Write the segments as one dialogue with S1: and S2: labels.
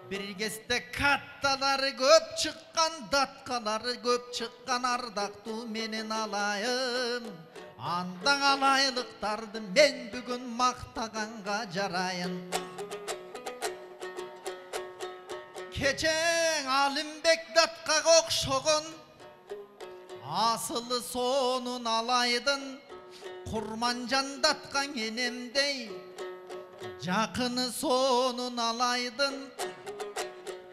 S1: Bir кезде kattalары көп çıkkan, datkalары көп çıkkan, ардактуу менен алайын. Андан алайлыктарды мен бүгүн мактаганга жарайын. Keçeң Алимбек datkага окшогон, асылы сонун алайдын. Курманжан datkаң энемдей, жакыны сонун алайдын.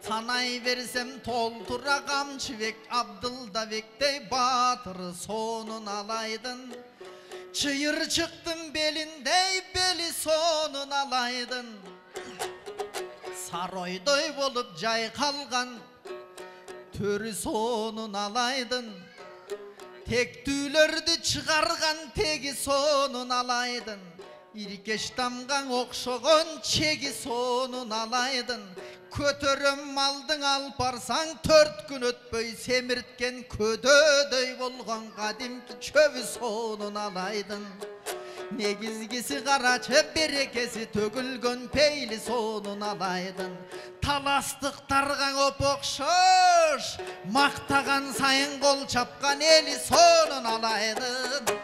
S1: Санай берсем толтура камчыбек, Абдылдабектей батыры сонун алайдын. Чыйыр чыктым белиндей, бели сонун алайдын. Саройдой болуп жайкалган, төрү сонун алайдын. Тектүүлөрдү чыгарган теги сонун алайдын. Иркеш тамган окшогон чеги сонун алайдын. Көтөрөм малдың алып барсаң, 4 күн өтпөй семирткен көдөдөй болгон кадимки чөбү сонун алайдын. Негизгиси карачы, берекеси төгүлгөн пейли сонун алайдын. Таластыктарга оп окшош, мактаган сайын кол чапкан эли сонун алайдын.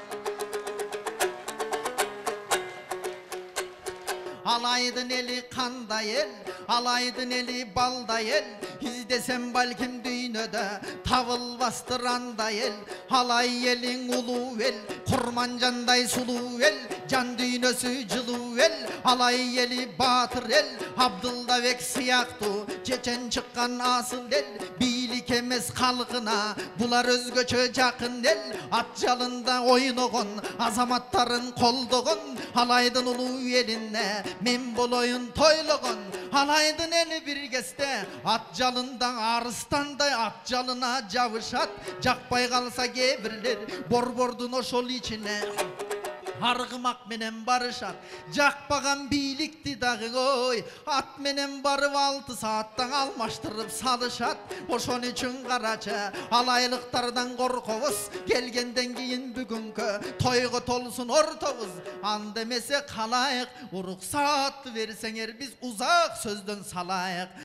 S1: Алайдын эли кандай эл, алайдын эли балдай эл. İzdesem balkim düynöde табылбастыр андай эл. Алай элиң улуу эл, Курманжандай сулуу эл. Жан дүйнөсү жылуу эл, алай эли батыр эл. Абдылдабек сыяктуу чечен чыккан асыл эл. Бийлик эмес калкына, булар өзгөчө жакын эл. Ат жалында ойногон, азаматтарын колдогон. Алайдын улуу элине мен болоюн тойлогон. Алайдын эли бир кезде ат жалында арыстандай ат жалына жабышат. Жакпай калса кээ бирлер борбордун ошол ичине аргымак менен барышат. Жакпаган бийликти дагы ой, ат менен барып 6 сааттан алмаштырып салышат. Ошон үчүн карачы, алайлыктардан коркобуз. Келгенден кийин бүгүнкү тойго толсун ортобуз. Анда эмесе калайык, уруксат берсеңер биз узак сөздөн салайык.